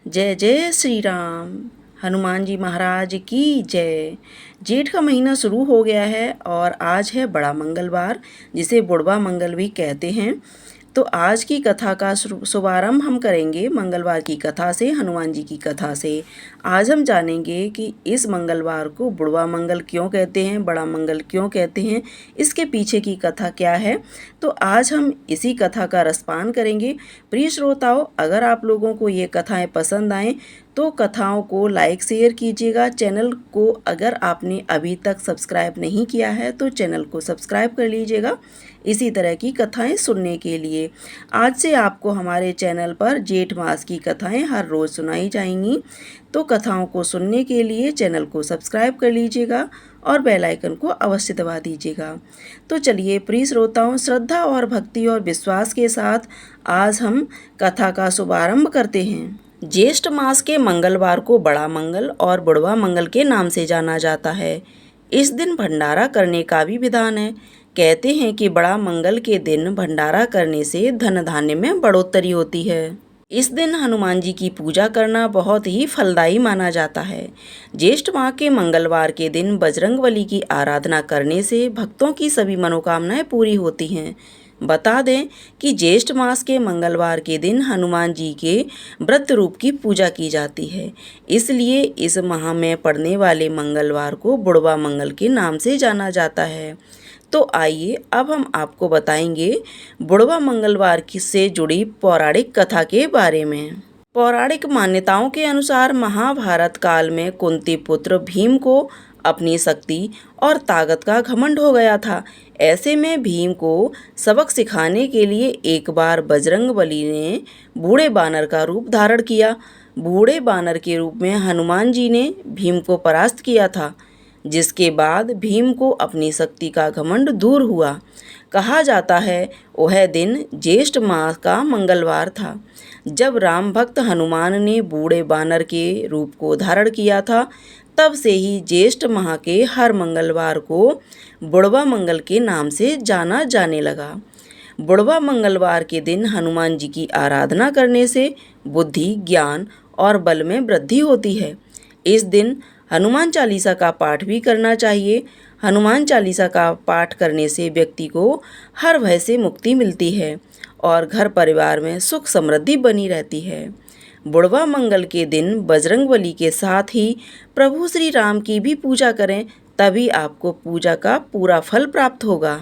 जय जय श्री राम। हनुमान जी महाराज की जय। जेठ का महीना शुरू हो गया है और आज है बड़ा मंगलवार, जिसे बुढ़वा मंगल भी कहते हैं। तो आज की कथा का शुभारंभ हम करेंगे मंगलवार की कथा से, हनुमान जी की कथा से। आज हम जानेंगे कि इस मंगलवार को बुढ़वा मंगल क्यों कहते हैं, बड़ा मंगल क्यों कहते हैं, इसके पीछे की कथा क्या है। तो आज हम इसी कथा का रसपान करेंगे। प्रिय श्रोताओं, अगर आप लोगों को ये कथाएं पसंद आएँ तो कथाओं को लाइक शेयर कीजिएगा। चैनल को अगर आपने अभी तक सब्सक्राइब नहीं किया है तो चैनल को सब्सक्राइब कर लीजिएगा इसी तरह की कथाएं सुनने के लिए। आज से आपको हमारे चैनल पर जेठ मास की कथाएं हर रोज़ सुनाई जाएंगी। तो कथाओं को सुनने के लिए चैनल को सब्सक्राइब कर लीजिएगा और बेल आइकन को अवश्य दबा दीजिएगा। तो चलिए प्रिय श्रोताओं, श्रद्धा और भक्ति और विश्वास के साथ आज हम कथा का शुभारंभ करते हैं। ज्येष्ठ मास के मंगलवार को बड़ा मंगल और बुढ़वा मंगल के नाम से जाना जाता है। इस दिन भंडारा करने का भी विधान है। कहते हैं कि बड़ा मंगल के दिन भंडारा करने से धन धान्य में बढ़ोतरी होती है। इस दिन हनुमान जी की पूजा करना बहुत ही फलदायी माना जाता है। ज्येष्ठ माह के मंगलवार के दिन बजरंगबली की आराधना करने से भक्तों की सभी मनोकामनाएं पूरी होती हैं। बता दें कि ज्येष्ठ मास के मंगलवार के दिन हनुमान जी के व्रत रूप की पूजा की जाती है, इसलिए इस माह में पड़ने वाले मंगलवार को बुढ़वा मंगल के नाम से जाना जाता है। तो आइए अब हम आपको बताएंगे बुढ़वा मंगलवार से जुड़ी पौराणिक कथा के बारे में। पौराणिक मान्यताओं के अनुसार महाभारत काल में कुंती पुत्र भीम को अपनी शक्ति और ताकत का घमंड हो गया था। ऐसे में भीम को सबक सिखाने के लिए एक बार बजरंगबली ने बूढ़े बानर का रूप धारण किया। बूढ़े बानर के रूप में हनुमान जी ने भीम को परास्त किया था, जिसके बाद भीम को अपनी शक्ति का घमंड दूर हुआ। कहा जाता है वह दिन ज्येष्ठ मास का मंगलवार था, जब राम भक्त हनुमान ने बूढ़े बानर के रूप को धारण किया था। तब से ही ज्येष्ठ माह के हर मंगलवार को बुढ़वा मंगल के नाम से जाना जाने लगा। बुढ़वा मंगलवार के दिन हनुमान जी की आराधना करने से बुद्धि, ज्ञान और बल में वृद्धि होती है। इस दिन हनुमान चालीसा का पाठ भी करना चाहिए। हनुमान चालीसा का पाठ करने से व्यक्ति को हर भय से मुक्ति मिलती है और घर परिवार में सुख समृद्धि बनी रहती है। बुढ़वा मंगल के दिन बजरंगबली के साथ ही प्रभु श्री राम की भी पूजा करें, तभी आपको पूजा का पूरा फल प्राप्त होगा।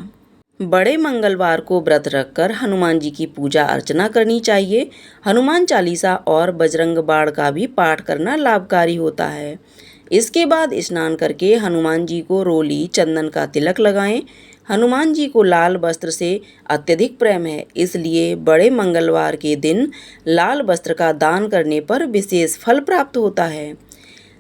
बड़े मंगलवार को व्रत रखकर हनुमान जी की पूजा अर्चना करनी चाहिए। हनुमान चालीसा और बजरंग बाण का भी पाठ करना लाभकारी होता है। इसके बाद स्नान करके हनुमान जी को रोली चंदन का तिलक लगाएं। हनुमान जी को लाल वस्त्र से अत्यधिक प्रेम है, इसलिए बड़े मंगलवार के दिन लाल वस्त्र का दान करने पर विशेष फल प्राप्त होता है।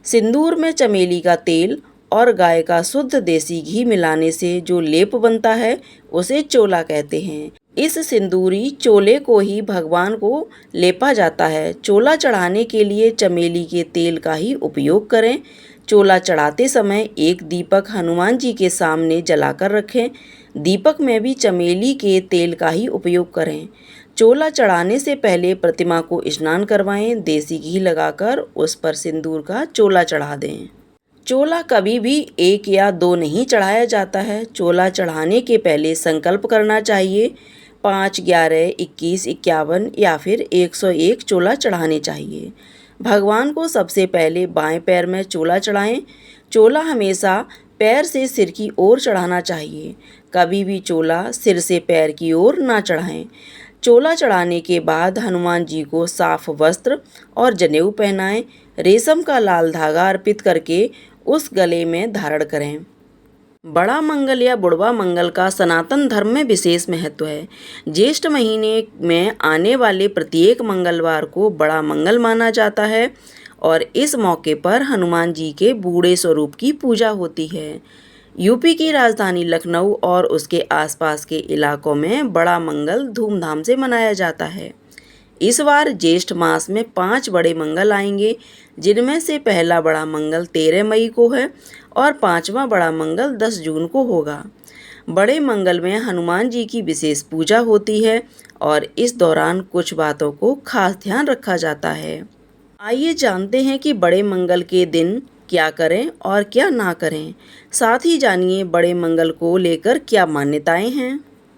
सिंदूर में चमेली का तेल और गाय का शुद्ध देसी घी मिलाने से जो लेप बनता है उसे चोला कहते हैं। इस सिंदूरी चोले को ही भगवान को लेपा जाता है। चोला चढ़ाने के लिए चमेली के तेल का ही उपयोग करें। चोला चढ़ाते समय एक दीपक हनुमान जी के सामने जलाकर रखें। दीपक में भी चमेली के तेल का ही उपयोग करें। चोला चढ़ाने से पहले प्रतिमा को स्नान करवाएं। देसी घी लगाकर उस पर सिंदूर का चोला चढ़ा दें। चोला कभी भी 1 या 2 नहीं चढ़ाया जाता है। चोला चढ़ाने के पहले संकल्प करना चाहिए। 5, 11, 21, 51 या फिर 101 चोला चढ़ाने चाहिए। भगवान को सबसे पहले बाएं पैर में चोला चढ़ाएं। चोला हमेशा पैर से सिर की ओर चढ़ाना चाहिए। कभी भी चोला सिर से पैर की ओर ना चढ़ाएं। चोला चढ़ाने के बाद हनुमान जी को साफ वस्त्र और जनेऊ पहनाएं। रेशम का लाल धागा अर्पित करके उस गले में धारण करें। बड़ा मंगल या बुढ़वा मंगल का सनातन धर्म में विशेष महत्व है। ज्येष्ठ महीने में आने वाले प्रत्येक मंगलवार को बड़ा मंगल माना जाता है और इस मौके पर हनुमान जी के बूढ़े स्वरूप की पूजा होती है। यूपी की राजधानी लखनऊ और उसके आसपास के इलाकों में बड़ा मंगल धूमधाम से मनाया जाता है। इस बार ज्येष्ठ मास में 5 बड़े मंगल आएंगे, जिनमें से पहला बड़ा मंगल 13 मई को है और 5वां बड़ा मंगल 10 जून को होगा। बड़े मंगल में हनुमान जी की विशेष पूजा होती है और इस दौरान कुछ बातों को खास ध्यान रखा जाता है। आइए जानते हैं कि बड़े मंगल के दिन क्या करें और क्या ना करें। साथ ही जानिए बड़े मंगल को लेकर क्या मान्यताएं हैं।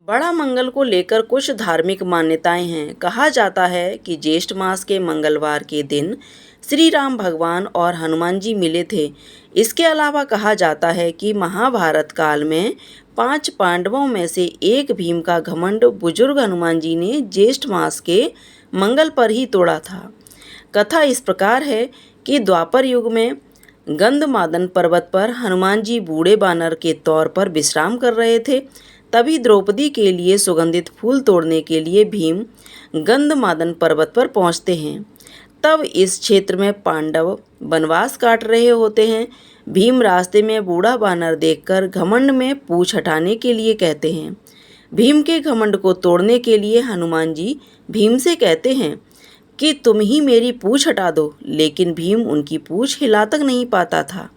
बड़ा मंगल को लेकर कुछ धार्मिक मान्यताएं हैं। कहा जाता है कि ज्येष्ठ मास के मंगलवार के दिन श्री राम भगवान और हनुमान जी मिले थे। इसके अलावा कहा जाता है कि महाभारत काल में 5 पांडवों में से एक भीम का घमंड बुजुर्ग हनुमान जी ने ज्येष्ठ मास के मंगल पर ही तोड़ा था। कथा इस प्रकार है कि द्वापर युग में गंधमादन पर्वत पर हनुमान जी बूढ़े बानर के तौर पर विश्राम कर रहे थे। तभी द्रौपदी के लिए सुगंधित फूल तोड़ने के लिए भीम गंधमादन पर्वत पर पहुंचते हैं। तब इस क्षेत्र में पांडव वनवास काट रहे होते हैं। भीम रास्ते में बूढ़ा बानर देखकर घमंड में पूंछ हटाने के लिए कहते हैं। भीम के घमंड को तोड़ने के लिए हनुमान जी भीम से कहते हैं कि तुम ही मेरी पूंछ हटा दो, लेकिन भीम उनकी पूंछ हिला तक नहीं पाता था।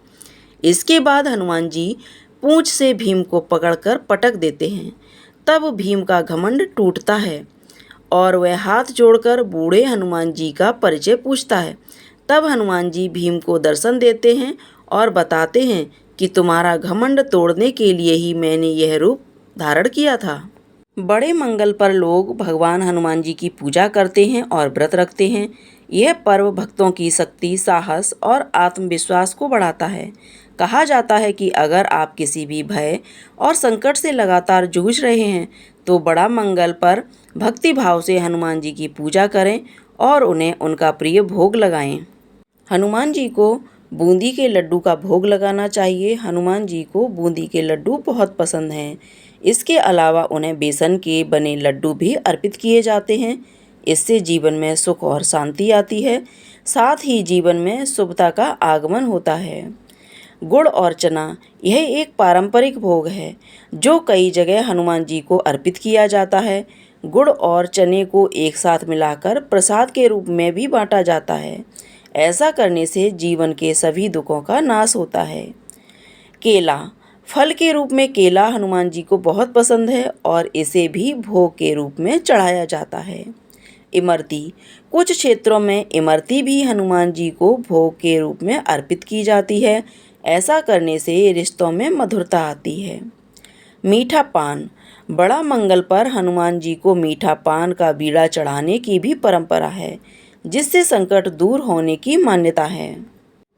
इसके बाद हनुमान जी पूंछ से भीम को पकड़कर पटक देते हैं। तब भीम का घमंड टूटता है और वह हाथ जोड़कर बूढ़े हनुमान जी का परिचय पूछता है। तब हनुमान जी भीम को दर्शन देते हैं और बताते हैं कि तुम्हारा घमंड तोड़ने के लिए ही मैंने यह रूप धारण किया था। बड़े मंगल पर लोग भगवान हनुमान जी की पूजा करते हैं और व्रत रखते हैं। यह पर्व भक्तों की शक्ति, साहस और आत्मविश्वास को बढ़ाता है। कहा जाता है कि अगर आप किसी भी भय और संकट से लगातार जूझ रहे हैं तो बड़ा मंगल पर भक्ति भाव से हनुमान जी की पूजा करें और उन्हें उनका प्रिय भोग लगाएं। हनुमान जी को बूंदी के लड्डू का भोग लगाना चाहिए। हनुमान जी को बूंदी के लड्डू बहुत पसंद हैं। इसके अलावा उन्हें बेसन के बने लड्डू भी अर्पित किए जाते हैं। इससे जीवन में सुख और शांति आती है। साथ ही जीवन में शुभता का आगमन होता है। गुड़ और चना यह एक पारंपरिक भोग है जो कई जगह हनुमान जी को अर्पित किया जाता है। गुड़ और चने को एक साथ मिलाकर प्रसाद के रूप में भी बांटा जाता है। ऐसा करने से जीवन के सभी दुखों का नाश होता है। केला फल के रूप में केला हनुमान जी को बहुत पसंद है और इसे भी भोग के रूप में चढ़ाया जाता है। इमरती कुछ क्षेत्रों में इमरती भी हनुमान जी को भोग के रूप में अर्पित की जाती है। ऐसा करने से रिश्तों में मधुरता आती है। मीठा पान बड़ा मंगल पर हनुमान जी को मीठा पान का बीड़ा चढ़ाने की भी परंपरा है, जिससे संकट दूर होने की मान्यता है।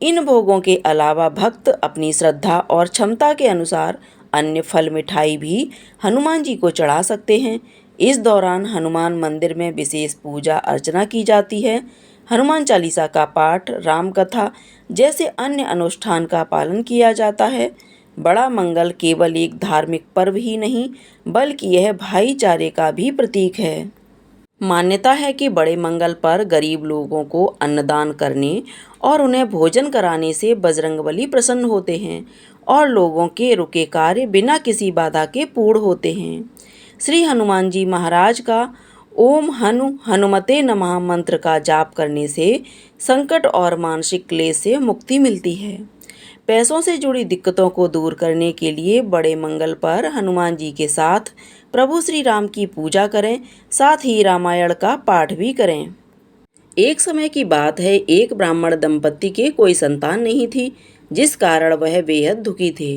इन भोगों के अलावा भक्त अपनी श्रद्धा और क्षमता के अनुसार अन्य फल मिठाई भी हनुमान जी को चढ़ा सकते हैं। इस दौरान हनुमान मंदिर में विशेष पूजा अर्चना की जाती है। हनुमान चालीसा का पाठ, राम कथा जैसे अन्य अनुष्ठान का पालन किया जाता है। बड़ा मंगल केवल एक धार्मिक पर्व ही नहीं, बल्कि यह भाईचारे का भी प्रतीक है। मान्यता है कि बड़े मंगल पर गरीब लोगों को अन्नदान करने और उन्हें भोजन कराने से बजरंगबली प्रसन्न होते हैं और लोगों के रुके कार्य बिना किसी बाधा के पूर्ण होते हैं। श्री हनुमान जी महाराज का ओम हनुमते नमः मंत्र का जाप करने से संकट और मानसिक क्लेश से मुक्ति मिलती है। पैसों से जुड़ी दिक्कतों को दूर करने के लिए बड़े मंगल पर हनुमान जी के साथ प्रभु श्री राम की पूजा करें। साथ ही रामायण का पाठ भी करें। एक समय की बात है, एक ब्राह्मण दंपत्ति के कोई संतान नहीं थी, जिस कारण वह बेहद दुखी थे।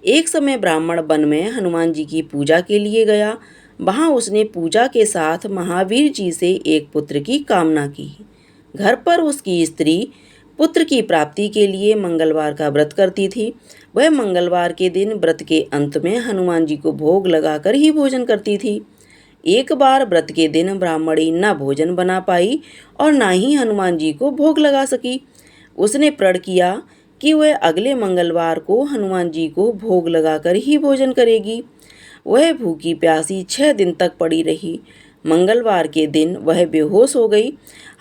एक समय ब्राह्मण वन में हनुमान जी की पूजा के लिए गया। वहां उसने पूजा के साथ महावीर जी से एक पुत्र की कामना की। घर पर उसकी स्त्री पुत्र की प्राप्ति के लिए मंगलवार का व्रत करती थी। वह मंगलवार के दिन व्रत के अंत में हनुमान जी को भोग लगाकर ही भोजन करती थी। एक बार व्रत के दिन ब्राह्मणी न भोजन बना पाई और न ही हनुमान जी को भोग लगा सकी। उसने प्रण किया कि वह अगले मंगलवार को हनुमान जी को भोग लगाकर ही भोजन करेगी। वह भूखी प्यासी 6 दिन तक पड़ी रही। मंगलवार के दिन वह बेहोश हो गई।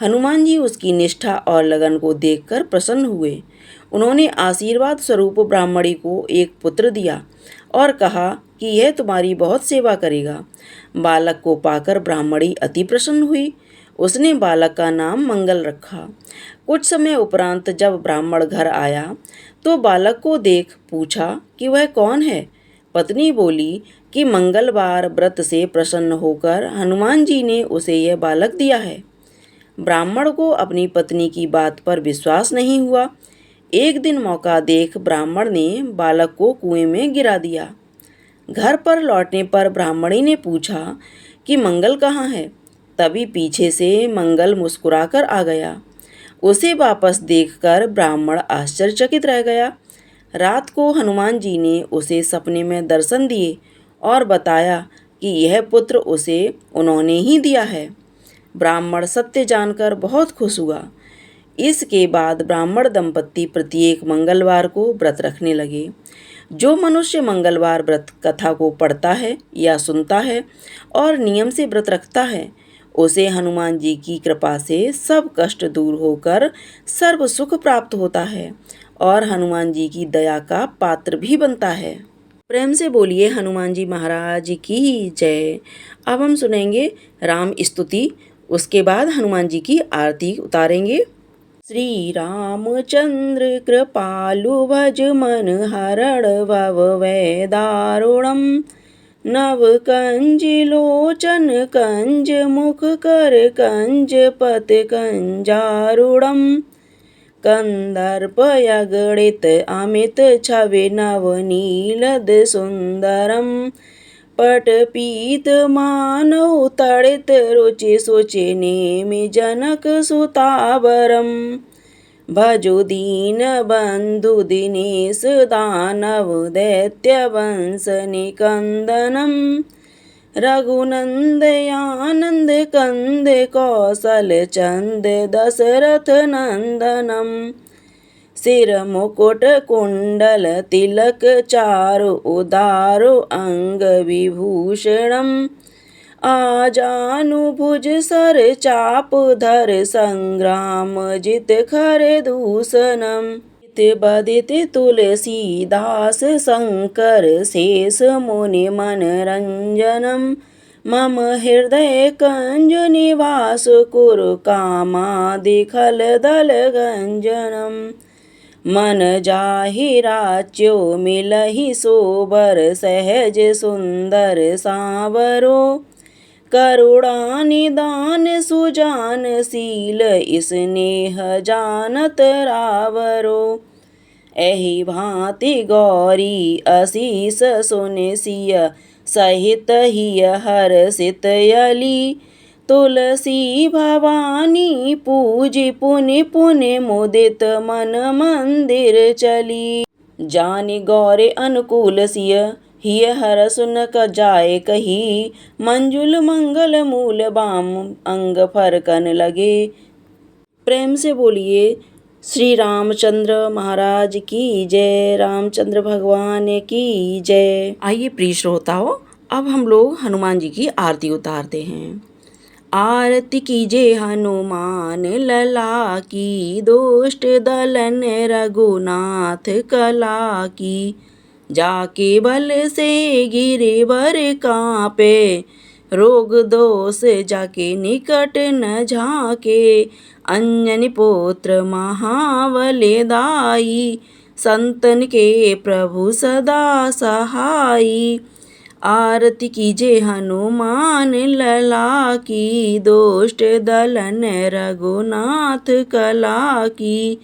हनुमान जी उसकी निष्ठा और लगन को देखकर प्रसन्न हुए। उन्होंने आशीर्वाद स्वरूप ब्राह्मणी को एक पुत्र दिया और कहा कि यह तुम्हारी बहुत सेवा करेगा। बालक को पाकर ब्राह्मणी अति प्रसन्न हुई। उसने बालक का नाम मंगल रखा। कुछ समय उपरांत जब ब्राह्मण घर आया तो बालक को देख पूछा कि वह कौन है। पत्नी बोली कि मंगलवार व्रत से प्रसन्न होकर हनुमान जी ने उसे यह बालक दिया है। ब्राह्मण को अपनी पत्नी की बात पर विश्वास नहीं हुआ। एक दिन मौका देख ब्राह्मण ने बालक को कुएं में गिरा दिया। घर पर लौटने पर ब्राह्मणी ने पूछा कि मंगल कहाँ है। तभी पीछे से मंगल मुस्कुराकर आ गया। उसे वापस देखकर ब्राह्मण आश्चर्यचकित रह गया। रात को हनुमान जी ने उसे सपने में दर्शन दिए और बताया कि यह पुत्र उसे उन्होंने ही दिया है। ब्राह्मण सत्य जानकर बहुत खुश हुआ। इसके बाद ब्राह्मण दंपत्ति प्रत्येक मंगलवार को व्रत रखने लगे। जो मनुष्य मंगलवार व्रत कथा को पढ़ता है या सुनता है और नियम से व्रत रखता है, उसे हनुमान जी की कृपा से सब कष्ट दूर होकर सर्व सुख प्राप्त होता है और हनुमान जी की दया का पात्र भी बनता है। प्रेम से बोलिए हनुमान जी महाराज की जय। अब हम सुनेंगे राम स्तुति, उसके बाद हनुमान जी की आरती उतारेंगे। श्री रामचंद्र कृपालु भज मन हरण भव भय दारुणम, नव कंज लोचन कंज मुख कर कंज पत कंजारुणम, कंदर्प यगणित अमित छवि नवनीलद सुंदरम, पट पीत मानव तड़ित रुचि सुचि नेमि जनक सुतावरम, भजो दीन बंधु दिनेश दानव दैत्य वंश निकंदनम, रघुनंद आनंद कंद कौशल चंद दशरथ नंदनम, सिर मुकुट कुंडल तिलक चारु उदारु अंग विभूषणम, आजानुभुज सर चाप धर संग्राम जित खर दूषणम, बदित तुलसीदास शंकर शेष मुनि मन रंजनम, मम हृदय कंज निवास कुरु कामादि खल दल गंजनम, मन जाहि राच्यो मिलहि सोबर सहज सुंदर सांवरो, करुणा निदान सुजान शील स्नेह जानत रावरो, एहि भांति गौरी असीस सुनि सिय सहित हिय हर्षित यली, तुलसी भवानी पूजि पुनि पुनि मुदित मन मंदिर चली, जानि गौरे अनुकूल सिय हिय हर सुन क जाए कही, मंजुल मंगल मूल बाम अंग फरकन लगे। प्रेम से बोलिए श्री रामचंद्र महाराज की जय, रामचंद्र भगवान की जय। आइए प्रिय श्रोताओ, अब हम लोग हनुमान जी की आरती उतारते हैं। आरती कीजे हनुमान लला की, दुष्ट दलन रघुनाथ कला की, जाके बल से गिरिवर कांपे, रोग दोष जाके निकट न झाके, अंजनी पुत्र महाबलदाई, संतन के प्रभु सदा सहाई। आरती कीजे हनुमान लला की, दुष्ट दलन रघुनाथ कला की,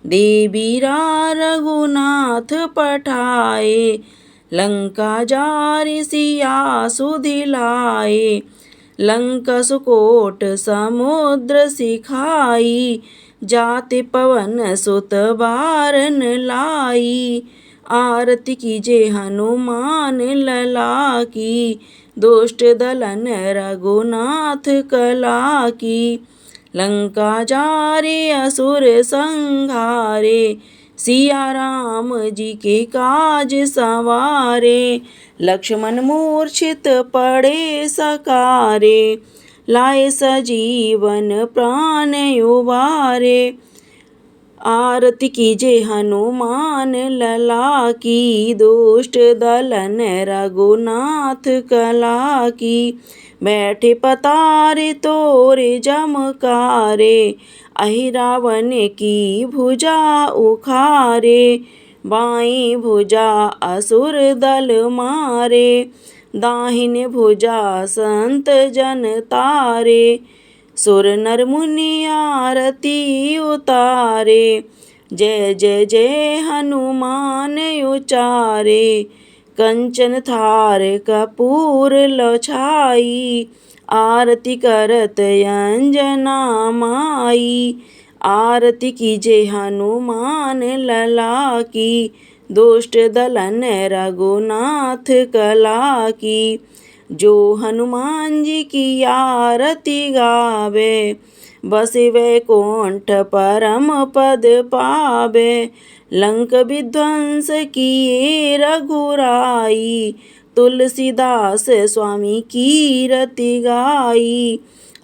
देवीरा रघुनाथ पठाए, लंका जारि सिया सुधिलाए, लंका सुकोट समुद्र सिखाई, जाति पवन सुत बारन लाई। आरती कीजे हनुमान लला की, दुष्ट दलन रघुनाथ कला की, लंका जारे असुर संहारे, सिया राम जी के काज संवारे, लक्ष्मण मूर्छित पड़े सकारे, लाए सजीवन प्राण उबारे। आरती कीजे हनुमान लला की, दुष्ट दलन रघुनाथ कला की, बैठे पतारे तोरे जमकारे, अहि रावण की भुजा उखारे, बाई भुजा असुर दल मारे, दाहिने भुजा संत जन तारे, सुर नर मुनि आरती उतारे। जय जय जय हनुमान उचारे। कंचन थार कपूर लो छाई। आरती करत अंजना माई। आरती कीजे हनुमान लला की। दुष्ट दलन रघुनाथ कला की। जो हनुमान जी की आरती गावे। बसे वैकुंठ परम पद पावे। लंक विध्वंस किए रघुराई। तुलसीदास स्वामी की रति गाई।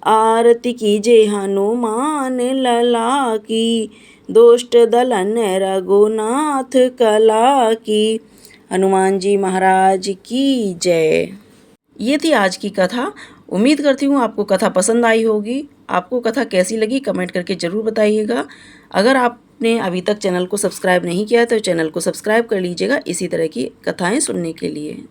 आरती कीजे हनुमान लला की। दुष्ट दलन रघुनाथ कला की। हनुमान जी महाराज की जय। ये थी आज की कथा। उम्मीद करती हूँ आपको कथा पसंद आई होगी। आपको कथा कैसी लगी कमेंट करके ज़रूर बताइएगा। अगर आपने अभी तक चैनल को सब्सक्राइब नहीं किया तो चैनल को सब्सक्राइब कर लीजिएगा इसी तरह की कथाएं सुनने के लिए।